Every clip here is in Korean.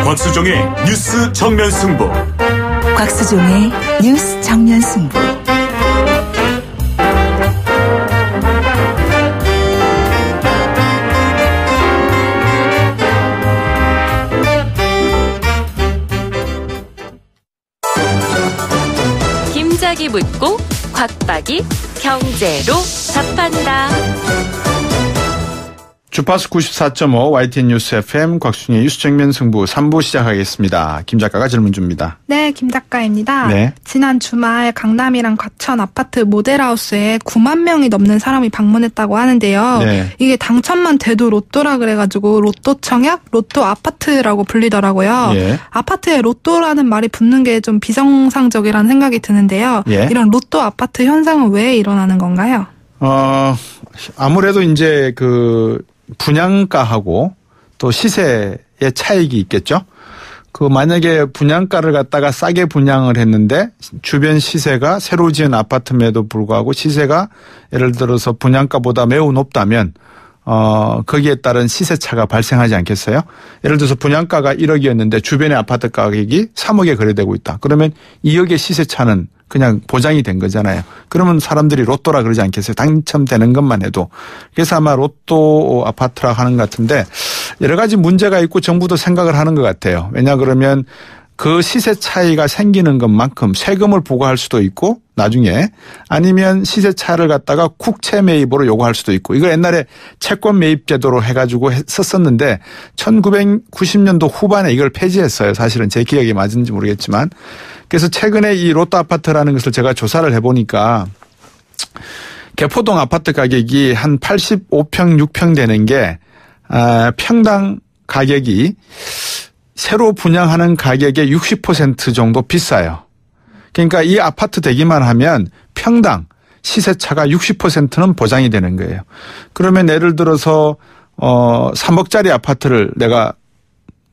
곽수종의 뉴스 정면 승부. 곽수종의 뉴스 정면 승부. 김작이 묻고 곽박이 경제로 답한다. 주파수 94.5 YTN 뉴스 FM 곽수종의 뉴스 정면 승부 3부 시작하겠습니다. 김 작가가 질문 줍니다. 네, 김 작가입니다. 네. 지난 주말 강남이랑 과천 아파트 모델하우스에 9만 명이 넘는 사람이 방문했다고 하는데요. 네. 이게 당첨만 돼도 로또라 그래가지고 로또 청약, 로또 아파트라고 불리더라고요. 예. 아파트에 로또라는 말이 붙는 게 좀 비정상적이라는 생각이 드는데요. 예. 이런 로또 아파트 현상은 왜 일어나는 건가요? 아무래도 이제 그 분양가하고 또 시세의 차익이 있겠죠. 그 만약에 분양가를 갖다가 싸게 분양을 했는데 주변 시세가 새로 지은 아파트임에도 불구하고 시세가 예를 들어서 분양가보다 매우 높다면 거기에 따른 시세차가 발생하지 않겠어요? 예를 들어서 분양가가 1억이었는데 주변의 아파트 가격이 3억에 거래되고 있다. 그러면 2억의 시세차는 그냥 보장이 된 거잖아요. 그러면 사람들이 로또라 그러지 않겠어요? 당첨되는 것만 해도. 그래서 아마 로또 아파트라 하는 것 같은데 여러 가지 문제가 있고 정부도 생각을 하는 것 같아요. 왜냐 그러면 그 시세 차이가 생기는 것만큼 세금을 부과할 수도 있고 나중에 아니면 시세 차를 갖다가 국채 매입으로 요구할 수도 있고 이거 옛날에 채권 매입 제도로 해가지고 썼었는데 1990년도 후반에 이걸 폐지했어요. 사실은 제 기억이 맞은지 모르겠지만 그래서 최근에 이 로또 아파트라는 것을 제가 조사를 해보니까 개포동 아파트 가격이 한 85평 6평 되는 게 평당 가격이 새로 분양하는 가격의 60% 정도 비싸요. 그러니까 이 아파트 되기만 하면 평당 시세차가 60%는 보장이 되는 거예요. 그러면 예를 들어서 3억짜리 아파트를 내가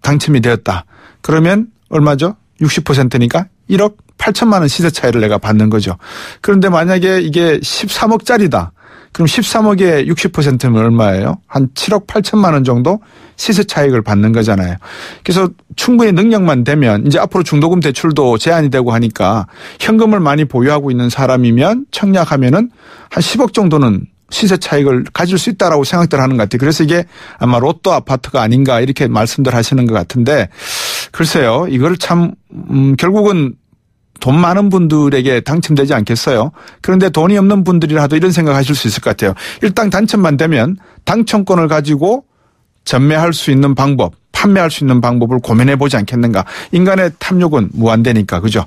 당첨이 되었다. 그러면 얼마죠? 60%니까 1억 8천만 원 시세 차이를 내가 받는 거죠. 그런데 만약에 이게 13억짜리다. 그럼 13억에 60%면 얼마예요? 한 7억 8천만 원 정도 시세 차익을 받는 거잖아요. 그래서 충분히 능력만 되면 이제 앞으로 중도금 대출도 제한이 되고 하니까 현금을 많이 보유하고 있는 사람이면 청약하면은 한 10억 정도는 시세 차익을 가질 수 있다라고 생각들 하는 것 같아요. 그래서 이게 아마 로또 아파트가 아닌가 이렇게 말씀들 하시는 것 같은데 글쎄요. 이걸 참 결국은 돈 많은 분들에게 당첨되지 않겠어요? 그런데 돈이 없는 분들이라도 이런 생각하실 수 있을 것 같아요. 일단 당첨만 되면 당첨권을 가지고 전매할 수 있는 방법, 판매할 수 있는 방법을 고민해 보지 않겠는가. 인간의 탐욕은 무한대니까. 그죠?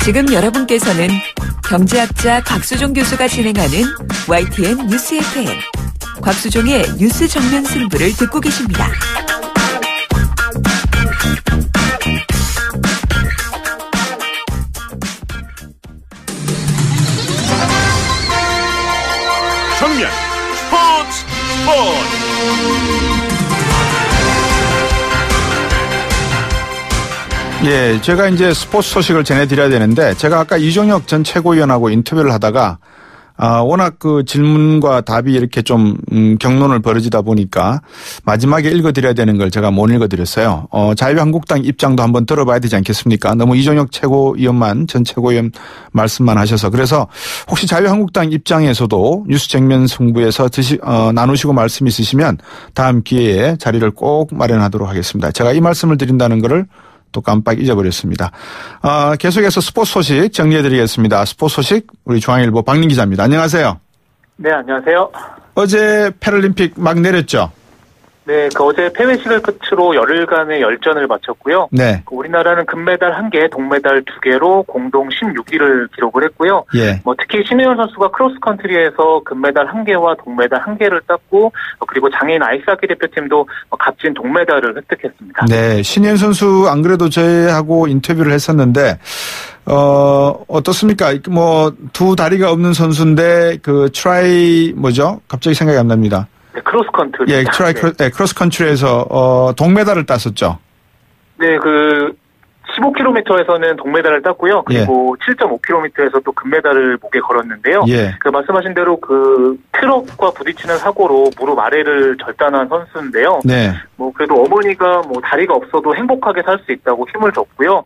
지금 여러분께서는 경제학자 곽수종 교수가 진행하는 YTN 뉴스 FM 곽수종의 뉴스 정면 승부를 듣고 계십니다. 정면 스포츠. 예, 제가 이제 스포츠 소식을 전해드려야 되는데 제가 아까 이종혁 전 최고위원하고 인터뷰를 하다가 워낙 그 질문과 답이 이렇게 좀 격론을 벌어지다 보니까 마지막에 읽어드려야 되는 걸 제가 못 읽어드렸어요. 자유한국당 입장도 한번 들어봐야 되지 않겠습니까? 너무 이종혁 전 최고위원 말씀만 하셔서 그래서 혹시 자유한국당 입장에서도 뉴스 정면 승부에서 나누시고 말씀 있으시면 다음 기회에 자리를 꼭 마련하도록 하겠습니다. 제가 이 말씀을 드린다는 거를 또 깜빡 잊어버렸습니다. 계속해서 스포츠 소식 정리해드리겠습니다. 스포츠 소식 우리 중앙일보 박민 기자입니다. 안녕하세요. 네, 안녕하세요. 어제 패럴림픽 막 내렸죠? 네, 어제 폐회식을 끝으로 열흘간의 열전을 마쳤고요. 네. 우리나라는 금메달 1개, 동메달 2개로 공동 16위를 기록을 했고요. 예. 특히 신혜원 선수가 크로스컨트리에서 금메달 1개와 동메달 1개를 땄고, 그리고 장애인 아이스하키 대표팀도 값진 동메달을 획득했습니다. 네, 신혜원 선수 안 그래도 저희하고 인터뷰를 했었는데 어떻습니까? 두 다리가 없는 선수인데 뭐죠? 갑자기 생각이 안 납니다. 네, 크로스컨트리. 예, 크로스컨트리에서 동메달을 땄었죠. 네, 15km에서는 동메달을 땄고요. 그리고 7.5km에서 또 금메달을 목에 걸었는데요. 그 말씀하신 대로 그 트럭과 부딪히는 사고로 무릎 아래를 절단한 선수인데요. 뭐 그래도 어머니가 뭐 다리가 없어도 행복하게 살 수 있다고 힘을 줬고요.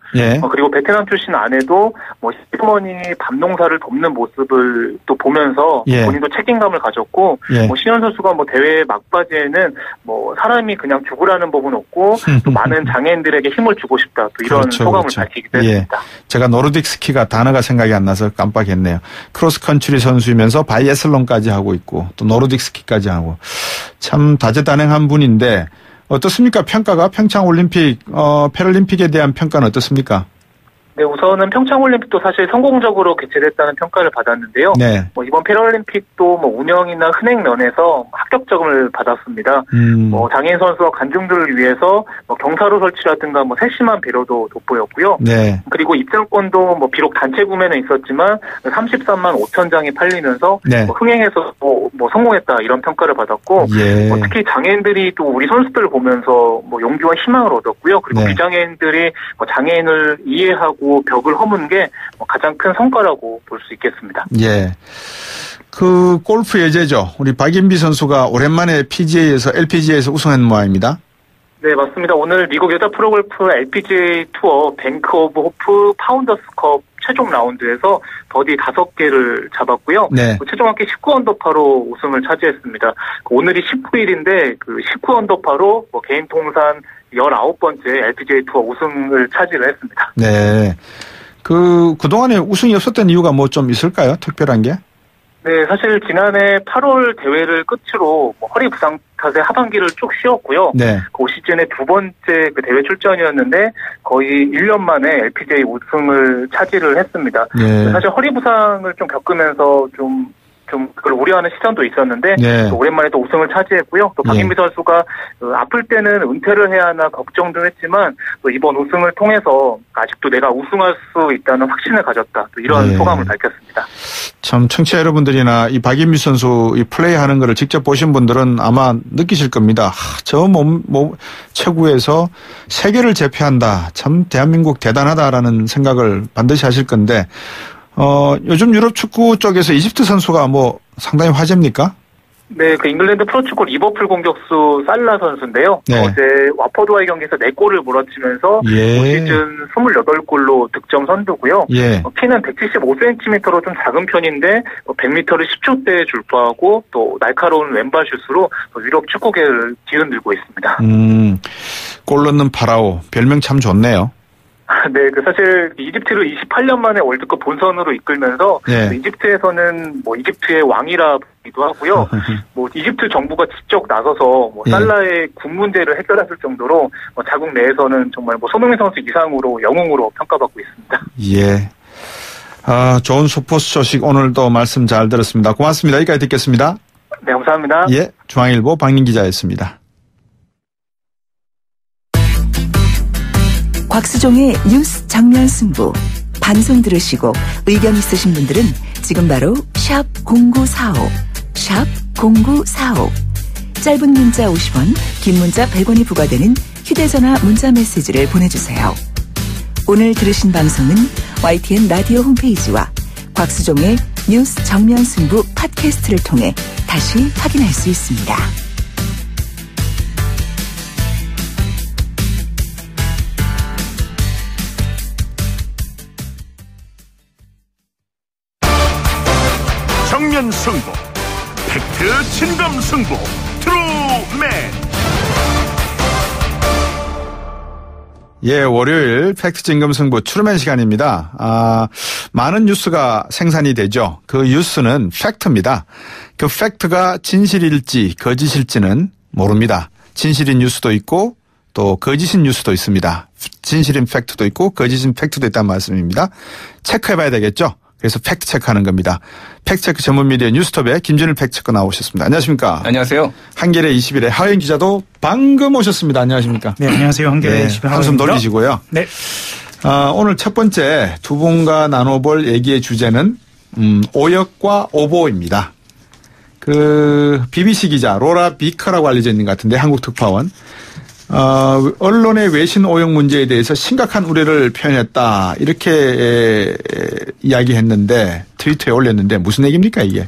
그리고 베테랑 출신 아내도 뭐 시어머니 밥 농사를 돕는 모습을 또 보면서 본인도 책임감을 가졌고, 뭐 신현 선수가 뭐 대회 막바지에는 뭐 사람이 그냥 죽으라는 법은 없고 또 많은 장애인들에게 힘을 주고 싶다. 또 이런 소감을 밝히기도 했습니다. 제가 노르딕 스키가 단어가 생각이 안 나서 깜빡했네요. 크로스컨트리 선수이면서 바이애슬론까지 하고 있고 또 노르딕 스키까지 하고 참 다재다능한 분인데 어떻습니까? 평가가 평창올림픽, 패럴림픽에 대한 평가는 어떻습니까? 네, 우선은 평창올림픽도 사실 성공적으로 개최됐다는 평가를 받았는데요. 뭐 이번 패럴림픽도 뭐 운영이나 흔행 면에서 합격점을 받았습니다. 뭐 장애인 선수와 관중들을 위해서 뭐 경사로 설치라든가 뭐 세심한 배려도 돋보였고요. 그리고 입장권도 뭐 비록 단체 구매는 있었지만 33만 5천 장이 팔리면서 뭐 흥행해서 뭐 성공했다 이런 평가를 받았고, 뭐 특히 장애인들이 또 우리 선수들을 보면서 뭐 용기와 희망을 얻었고요. 그리고 비장애인들이 뭐 장애인을 이해하고 벽을 허문 게 가장 큰 성과라고 볼 수 있겠습니다. 그 골프 예제죠. 우리 박인비 선수가 오랜만에 LPGA에서 우승한 모양입니다. 네, 맞습니다. 오늘 미국 여자 프로골프 LPGA 투어 뱅크 오브 호프 파운더스컵 최종 라운드에서 버디 5개를 잡았고요. 최종 합계 19언더파로 우승을 차지했습니다. 오늘이 19일인데 그 19언더파로 뭐 개인 통산 19번째 LPGA 투어 우승을 차지를 했습니다. 그동안에 우승이 없었던 이유가 뭐 좀 있을까요? 특별한 게? 네, 사실 지난해 8월 대회를 끝으로 뭐 허리 부상 탓에 하반기를 쭉 쉬었고요. 그 시즌의 2번째 그 대회 출전이었는데 거의 1년 만에 LPGA 우승을 차지를 했습니다. 사실 허리 부상을 좀 겪으면서 좀 그걸 우려하는 시선도 있었는데 또 오랜만에 또 우승을 차지했고요. 또 박인비 선수가 아플 때는 은퇴를 해야 하나 걱정도 했지만 또 이번 우승을 통해서 아직도 내가 우승할 수 있다는 확신을 가졌다. 또 이런 소감을 밝혔습니다. 참 청취자 여러분들이나 이 박인비 선수 이 플레이하는 거를 직접 보신 분들은 아마 느끼실 겁니다. 저 몸 체구에서 세계를 제패한다. 참 대한민국 대단하다라는 생각을 반드시 하실 건데. 요즘 유럽 축구 쪽에서 이집트 선수가 뭐 상당히 화제입니까? 네, 그 잉글랜드 프로축구 리버풀 공격수 살라 선수인데요. 어제 와퍼드와의 경기에서 4골을 몰아치면서 시즌 28골로 득점 선두고요. 키는 175cm로 좀 작은 편인데 100m를 10초대에 줄파하고 또 날카로운 왼발 슛으로 유럽 축구계를 뒤흔들고 있습니다. 골 넣는 파라오 별명 참 좋네요. 네, 그 사실 이집트를 28년 만에 월드컵 본선으로 이끌면서 이집트에서는 뭐 이집트의 왕이라기도 하고요. 뭐 이집트 정부가 직접 나서서 뭐 살라의 군 문제를 해결했을 정도로 뭐 자국 내에서는 정말 뭐 손흥민 선수 이상으로 영웅으로 평가받고 있습니다. 좋은 스포츠 소식 오늘도 말씀 잘 들었습니다. 고맙습니다. 여기까지 듣겠습니다. 네, 감사합니다. 중앙일보 박민 기자였습니다. 곽수종의 뉴스 정면 승부. 방송 들으시고 의견 있으신 분들은 지금 바로 샵 0945, 샵 0945. 짧은 문자 50원, 긴 문자 100원이 부과되는 휴대전화 문자 메시지를 보내주세요. 오늘 들으신 방송은 YTN 라디오 홈페이지와 곽수종의 뉴스 정면 승부 팟캐스트를 통해 다시 확인할 수 있습니다. 정면 승부, 팩트 진검 승부, 트루맨. 월요일 팩트 진검 승부 트루맨 시간입니다. 많은 뉴스가 생산이 되죠. 그 뉴스는 팩트입니다. 그 팩트가 진실일지 거짓일지는 모릅니다. 진실인 뉴스도 있고 또 거짓인 뉴스도 있습니다. 진실인 팩트도 있고 거짓인 팩트도 있다는 말씀입니다. 체크해봐야 되겠죠. 그래서 팩트 체크하는 겁니다. 팩트 체크 전문 미디어 뉴스톱의 김준일 팩트 체크 나오셨습니다. 안녕하십니까? 안녕하세요. 한겨레 21의 하영 기자도 방금 오셨습니다. 안녕하십니까? 네, 안녕하세요. 한겨레 21의 한숨 돌리시고요. 네. 오늘 첫 번째 두 분과 나눠볼 얘기의 주제는 오역과 오보입니다. 그 BBC 기자 로라 비커라고 알려져 있는 것 같은데 한국 특파원 언론의 외신 오용 문제에 대해서 심각한 우려를 표현했다. 이렇게 이야기했는데 트위터에 올렸는데 무슨 얘기입니까 이게?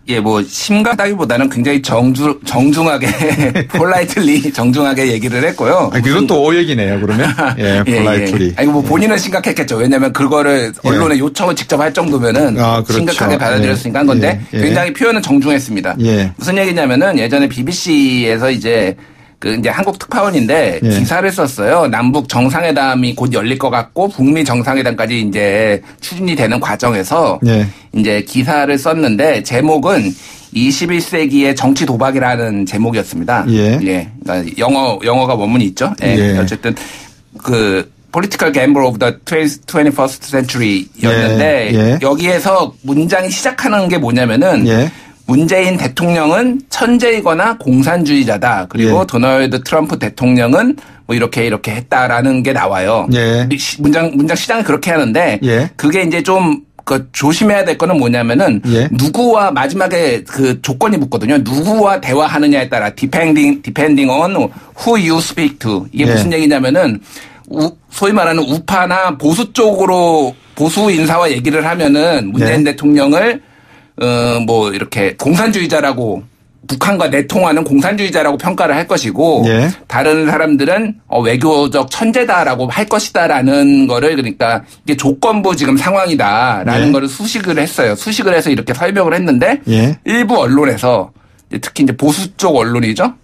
예, 뭐 심각하다기보다는 굉장히 정중하게 폴라이틀리 정중하게 얘기를 했고요. 그건 또 오역이네요. 그러면 예, 폴라이틀리. 예. 아니 뭐 본인은 심각했겠죠. 왜냐하면 그거를 언론에 요청을 직접 할 정도면은 그렇죠. 심각하게 받아들였으니까 한 건데 굉장히 표현은 정중했습니다. 무슨 얘기냐면은 예전에 BBC에서 이제 한국 특파원인데 기사를 썼어요. 남북 정상회담이 곧 열릴 것 같고 북미 정상회담까지 이제 추진이 되는 과정에서 이제 기사를 썼는데 제목은 21세기의 정치 도박이라는 제목이었습니다. 그러니까 영어가 원문이 있죠. 어쨌든 Political Gamble of the 21st Century였는데 여기에서 문장이 시작하는 게 뭐냐면은 문재인 대통령은 천재이거나 공산주의자다. 그리고 도널드 트럼프 대통령은 뭐 이렇게 했다라는 게 나와요. 문장 시작은 그렇게 하는데 그게 이제 좀 조심해야 될 거는 뭐냐면은 누구와 마지막에 그 조건이 붙거든요. 누구와 대화하느냐에 따라 depending on who you speak to. 이게 무슨 얘기냐면은 소위 말하는 우파나 보수 쪽으로 보수 인사와 얘기를 하면은 문재인 대통령을 뭐 이렇게 공산주의자라고 북한과 내통하는 공산주의자라고 평가를 할 것이고 다른 사람들은 외교적 천재다라고 할 것이다라는 거를 그러니까 이게 조건부 지금 상황이다라는 거를 수식을 했어요. 수식을 해서 이렇게 설명을 했는데 일부 언론에서 특히 이제 보수 쪽 언론이죠.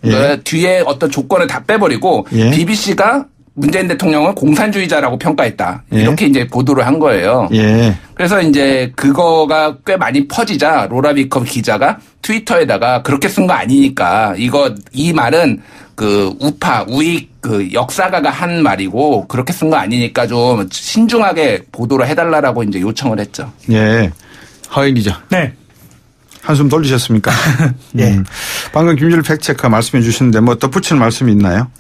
뒤에 어떤 조건을 다 빼버리고 BBC가 문재인 대통령을 공산주의자라고 평가했다. 이렇게 이제 보도를 한 거예요. 그래서 이제 그거가 꽤 많이 퍼지자 로라 비커 기자가 트위터에다가 그렇게 쓴 거 아니니까 이 말은 우파, 우익 역사가가 한 말이고 그렇게 쓴 거 아니니까 좀 신중하게 보도를 해달라고 이제 요청을 했죠. 하인 기자. 네. 한숨 돌리셨습니까? 방금 김준일 팩트체커 말씀해 주셨는데 뭐 덧붙일 말씀이 있나요?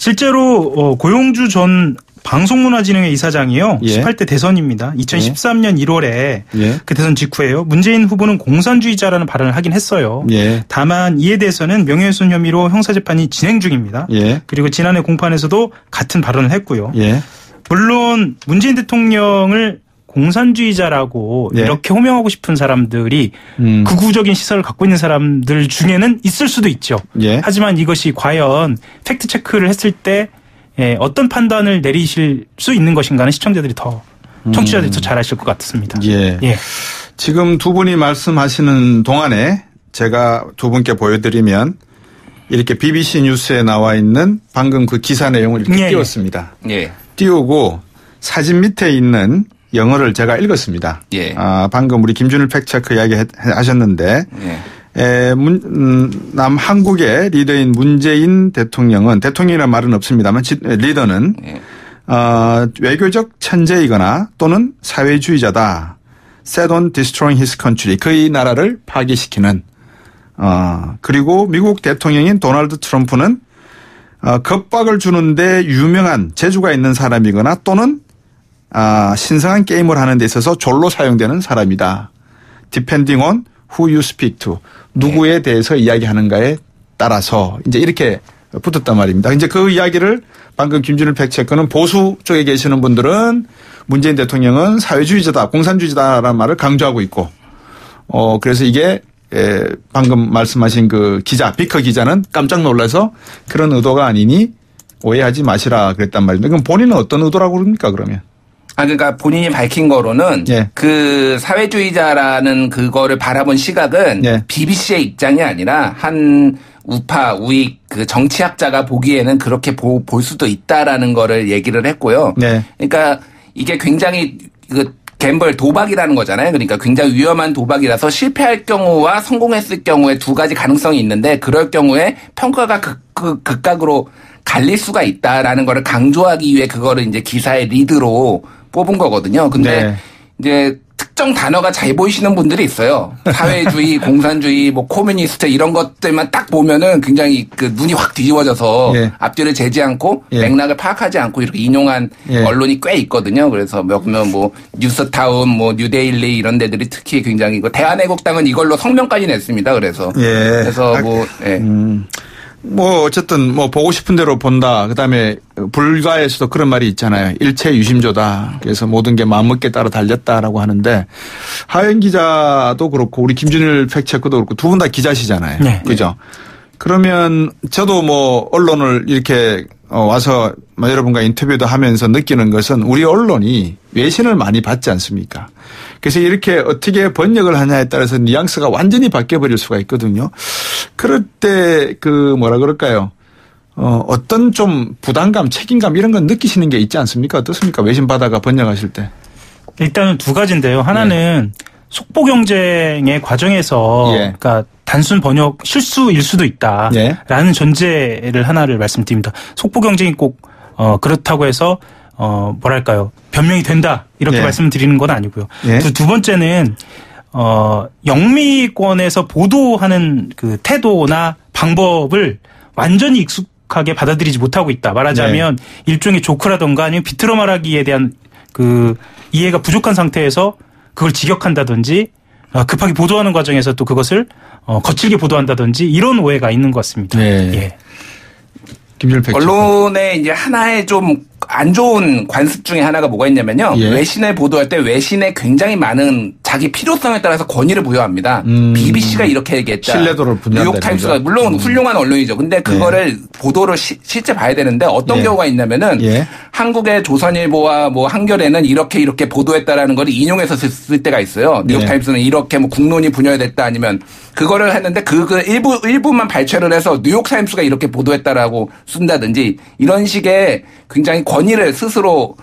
실제로 고용주 전 방송문화진흥회 이사장이요. 18대 대선입니다. 2013년 1월에 그 대선 직후에요. 문재인 후보는 공산주의자라는 발언을 하긴 했어요. 다만 이에 대해서는 명예훼손 혐의로 형사재판이 진행 중입니다. 그리고 지난해 공판에서도 같은 발언을 했고요. 물론 문재인 대통령을 공산주의자라고 이렇게 호명하고 싶은 사람들이 극우적인 시선을 갖고 있는 사람들 중에는 있을 수도 있죠. 하지만 이것이 과연 팩트체크를 했을 때 어떤 판단을 내리실 수 있는 것인가는 시청자들이 청취자들이 더 잘 아실 것 같습니다. 지금 두 분이 말씀하시는 동안에 제가 두 분께 보여드리면 이렇게 BBC 뉴스에 나와 있는 방금 그 기사 내용을 이렇게 띄웠습니다. 띄우고 사진 밑에 있는 영어를 제가 읽었습니다. 방금 우리 김준일 팩트체크 이야기 하셨는데 한국의 리더인 문재인 대통령이라는 말은 없습니다만 리더는 외교적 천재이거나 또는 사회주의자다. Set on destroying his country. 그의 나라를 파괴시키는 그리고 미국 대통령인 도널드 트럼프는 겁박을 주는데 유명한 재주가 있는 사람이거나 또는 신성한 게임을 하는 데 있어서 졸로 사용되는 사람이다. Depending on who you speak to. 누구에 대해서 이야기하는가에 따라서 이제 이렇게 붙었단 말입니다. 이제 그 이야기를 방금 김준일 팩트체크는 보수 쪽에 계시는 분들은 문재인 대통령은 사회주의자다, 공산주의자다라는 말을 강조하고 있고, 그래서 이게 방금 말씀하신 그 기자, 비커 기자는 깜짝 놀라서 그런 의도가 아니니 오해하지 마시라 그랬단 말입니다. 그럼 본인은 어떤 의도라고 그럽니까 그러면? 그러니까 본인이 밝힌 거로는 그 사회주의자라는 그거를 바라본 시각은 BBC의 입장이 아니라 한 우파, 우익 그 정치학자가 보기에는 그렇게 볼 수도 있다라는 거를 얘기를 했고요. 그러니까 이게 굉장히 갬블 도박이라는 거잖아요. 그러니까 굉장히 위험한 도박이라서 실패할 경우와 성공했을 경우에 두 가지 가능성이 있는데 그럴 경우에 평가가 극각으로 갈릴 수가 있다라는 거를 강조하기 위해 그거를 이제 기사의 리드로 뽑은 거거든요. 근데 이제 특정 단어가 잘 보이시는 분들이 있어요. 사회주의, 공산주의, 뭐 코뮤니스트 이런 것들만 딱 보면은 굉장히 그 눈이 확 뒤집어져서 앞뒤를 재지 않고 맥락을 파악하지 않고 이렇게 인용한 언론이 꽤 있거든요. 그래서 뭐 뉴스타운, 뭐 뉴데일리 이런 데들이 특히 굉장히 대한애국당은 이걸로 성명까지 냈습니다. 그래서 뭐 어쨌든 뭐 보고 싶은 대로 본다. 그다음에 불가에서도 그런 말이 있잖아요. 일체 유심조다. 그래서 모든 게 마음먹기에 따라 달렸다라고 하는데 하영 기자도 그렇고 우리 김준일 팩트체크도 그렇고 두 분 다 기자시잖아요. 네. 그죠? 그러면 저도 뭐 언론을 이렇게 와서 여러분과 인터뷰도 하면서 느끼는 것은 우리 언론이 외신을 많이 받지 않습니까? 그래서 이렇게 어떻게 번역을 하냐에 따라서 뉘앙스가 완전히 바뀌어버릴 수가 있거든요. 그럴 때 그 뭐라 그럴까요? 어떤 좀 부담감, 책임감 이런 건 느끼시는 게 있지 않습니까? 어떻습니까? 외신 받아가 번역하실 때. 일단은 두 가지인데요. 하나는 속보 경쟁의 과정에서 그러니까 단순 번역 실수일 수도 있다라는 전제를 하나를 말씀드립니다. 속보 경쟁이 꼭 그렇다고 해서 뭐랄까요 변명이 된다 이렇게 말씀드리는 건 아니고요. 두 번째는 영미권에서 보도하는 그 태도나 방법을 완전히 익숙하게 받아들이지 못하고 있다. 말하자면 일종의 조크라던가 아니면 비틀어 말하기에 대한 그 이해가 부족한 상태에서 그걸 직역한다든지 급하게 보도하는 과정에서 또 그것을 거칠게 보도한다든지 이런 오해가 있는 것 같습니다. 언론의 이제 하나의 좀 안 좋은 관습 중에 하나가 뭐가 있냐면요. 외신을 보도할 때 외신에 굉장히 많은 자기 필요성에 따라서 권위를 부여합니다. BBC가 이렇게 얘기했다. 신뢰도를 분양한다. 뉴욕타임스가 물론 훌륭한 언론이죠. 근데 그거를 보도를 실제 봐야 되는데 어떤 경우가 있냐면은 한국의 조선일보와 뭐 한겨레는 이렇게 보도했다라는 걸 인용해서 쓸 때가 있어요. 뉴욕타임스는 이렇게 뭐 국론이 분열됐다 아니면 그거를 했는데 그 일부만 발췌를 해서 뉴욕타임스가 이렇게 보도했다라고 쓴다든지 이런 식의 굉장히 권위를 스스로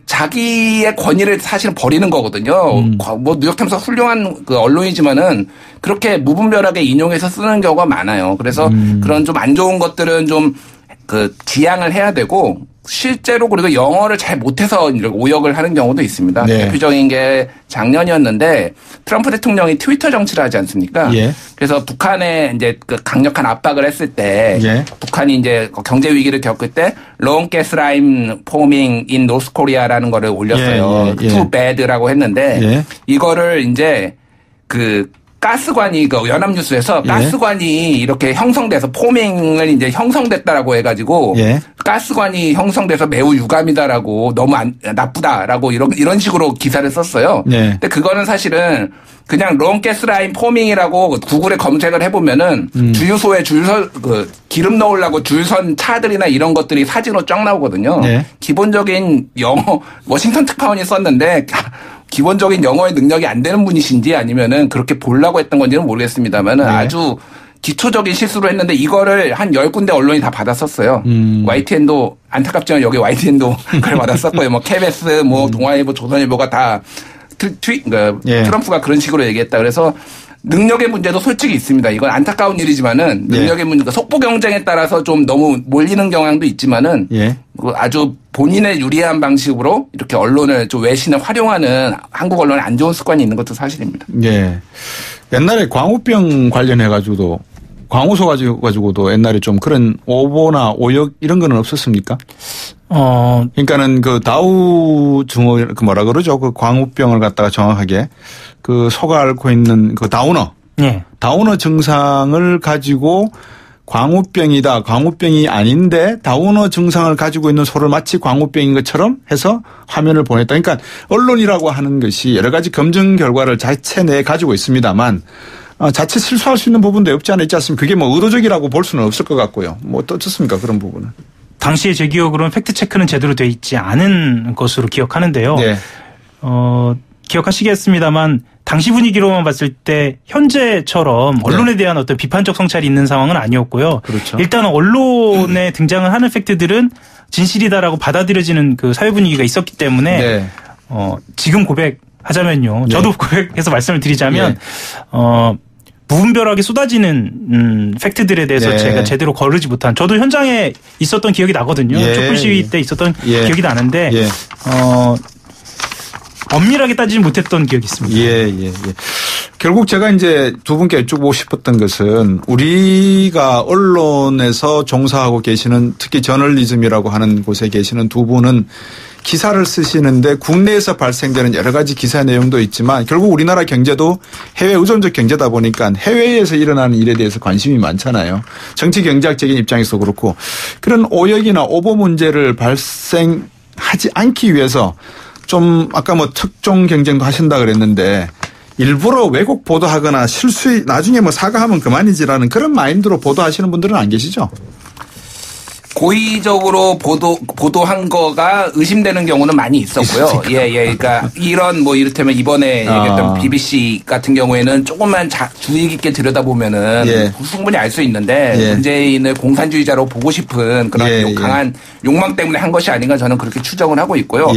자기의 권위를 사실은 버리는 거거든요. 뭐 뉴욕타임스가 훌륭한 그 언론이지만은 그렇게 무분별하게 인용해서 쓰는 경우가 많아요. 그래서 그런 좀 안 좋은 것들은 좀 그 지양을 해야 되고 실제로 그리고 영어를 잘 못해서 이렇게 오역을 하는 경우도 있습니다. 대표적인 게 작년이었는데 트럼프 대통령이 트위터 정치를 하지 않습니까? 그래서 북한에 이제 그 강력한 압박을 했을 때 북한이 이제 경제 위기를 겪을 때 long gas line forming in North Korea라는 거를 올렸어요. too bad라고 했는데 이거를 이제 그 가스관이 그 연합뉴스에서 가스관이 이렇게 형성돼서 포밍을 이제 형성됐다라고 해가지고 가스관이 형성돼서 매우 유감이다라고 너무 나쁘다라고 이런 식으로 기사를 썼어요. 근데 그거는 사실은 그냥 롱가스라인 포밍이라고 구글에 검색을 해보면은 주유소에 그 기름 넣으려고 줄 선 차들이나 이런 것들이 사진으로 쫙 나오거든요. 기본적인 영어 워싱턴 특파원이 썼는데. 기본적인 영어의 능력이 안 되는 분이신지 아니면은 그렇게 보려고 했던 건지는 모르겠습니다만은 아주 기초적인 실수를 했는데 이거를 한 10군데 언론이 다 받았었어요. YTN도 안타깝지만 여기 YTN도 그걸 받았었고요. 뭐 KBS, 뭐 동아일보, 조선일보가 다 트럼프가 그런 식으로 얘기했다. 그래서 능력의 문제도 솔직히 있습니다. 이건 안타까운 일이지만은 능력의 문제가 속보 경쟁에 따라서 좀 너무 몰리는 경향도 있지만은 아주 본인의 유리한 방식으로 이렇게 언론을 좀 외신을 활용하는 한국 언론에 안 좋은 습관이 있는 것도 사실입니다. 옛날에 광우병 관련해가지고도 광우소 가지고도 옛날에 좀 그런 오보나 오역 이런 거는 없었습니까? 그러니까는 그 다우 증후 그 뭐라 그러죠? 그 광우병을 갖다가 정확하게 그 소가 앓고 있는 그 다우너. 다우너 증상을 가지고 광우병이다. 광우병이 아닌데 다우너 증상을 가지고 있는 소를 마치 광우병인 것처럼 해서 화면을 보냈다. 그러니까 언론이라고 하는 것이 여러 가지 검증 결과를 자체 내에 가지고 있습니다만 자체 실수할 수 있는 부분도 없지 않아 있지 않습니까? 그게 뭐 의도적이라고 볼 수는 없을 것 같고요. 뭐 어떻습니까? 그런 부분은. 당시에 제 기억으로는 팩트체크는 제대로 돼 있지 않은 것으로 기억하는데요. 기억하시겠습니다만 당시 분위기로만 봤을 때 현재처럼 언론에 대한 어떤 비판적 성찰이 있는 상황은 아니었고요. 일단 언론에 등장을 하는 팩트들은 진실이다라고 받아들여지는 그 사회 분위기가 있었기 때문에 지금 고백하자면요. 저도 고백해서 말씀을 드리자면 무분별하게 쏟아지는 팩트들에 대해서 제가 제대로 거르지 못한 저도 현장에 있었던 기억이 나거든요. 촛불 시위 때 있었던 기억이 나는데 엄밀하게 따지지 못했던 기억이 있습니다. 결국 제가 이제 두 분께 여쭈고 싶었던 것은 우리가 언론에서 종사하고 계시는 특히 저널리즘이라고 하는 곳에 계시는 두 분은 기사를 쓰시는데 국내에서 발생되는 여러 가지 기사 내용도 있지만 결국 우리나라 경제도 해외 의존적 경제다 보니까 해외에서 일어나는 일에 대해서 관심이 많잖아요. 정치 경제학적인 입장에서 그렇고 그런 오역이나 오보 문제를 발생하지 않기 위해서 좀 아까 뭐 특종 경쟁도 하신다 그랬는데 일부러 왜곡 보도하거나 실수 나중에 뭐 사과하면 그만이지라는 그런 마인드로 보도하시는 분들은 안 계시죠? 고의적으로 보도한 거가 의심되는 경우는 많이 있었고요. 예. 그러니까 이런 뭐 이를테면 이번에 얘기했던 BBC 같은 경우에는 조금만 주의 깊게 들여다보면은 충분히 알 수 있는데 문재인을 공산주의자로 보고 싶은 그런 강한 욕망 때문에 한 것이 아닌가 저는 그렇게 추정을 하고 있고요.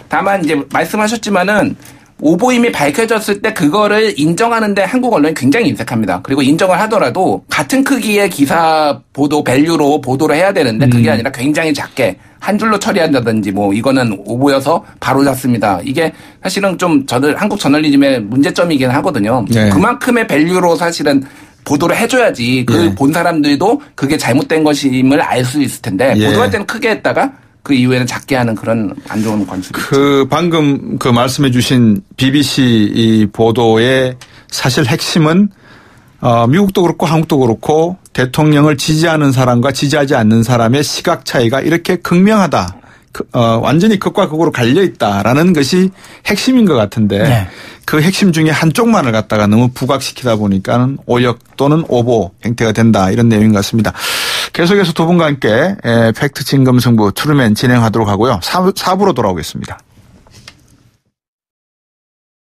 다만 이제 말씀하셨지만은 오보임이 밝혀졌을 때 그거를 인정하는데 한국 언론이 굉장히 인색합니다. 그리고 인정을 하더라도 같은 크기의 기사 보도 밸류로 보도를 해야 되는데 그게 아니라 굉장히 작게 한 줄로 처리한다든지 뭐 이거는 오보여서 바로 잡습니다. 이게 사실은 좀 한국 저널리즘의 문제점이긴 하거든요. 그만큼의 밸류로 사실은 보도를 해줘야지 그 본 사람들도 그게 잘못된 것임을 알 수 있을 텐데 보도할 때는 크게 했다가 그 이후에는 작게 하는 그런 안 좋은 관습이 있죠. 방금 말씀해 주신 BBC 이 보도의 사실 핵심은 미국도 그렇고 한국도 그렇고 대통령을 지지하는 사람과 지지하지 않는 사람의 시각 차이가 이렇게 극명하다. 완전히 극과 극으로 갈려 있다라는 것이 핵심인 것 같은데 그 핵심 중에 한쪽만을 갖다가 너무 부각시키다 보니까 오역 또는 오보 행태가 된다 이런 내용인 것 같습니다. 계속해서 두 분과 함께 팩트 진검승부 트루맨 진행하도록 하고요. 4부로 돌아오겠습니다.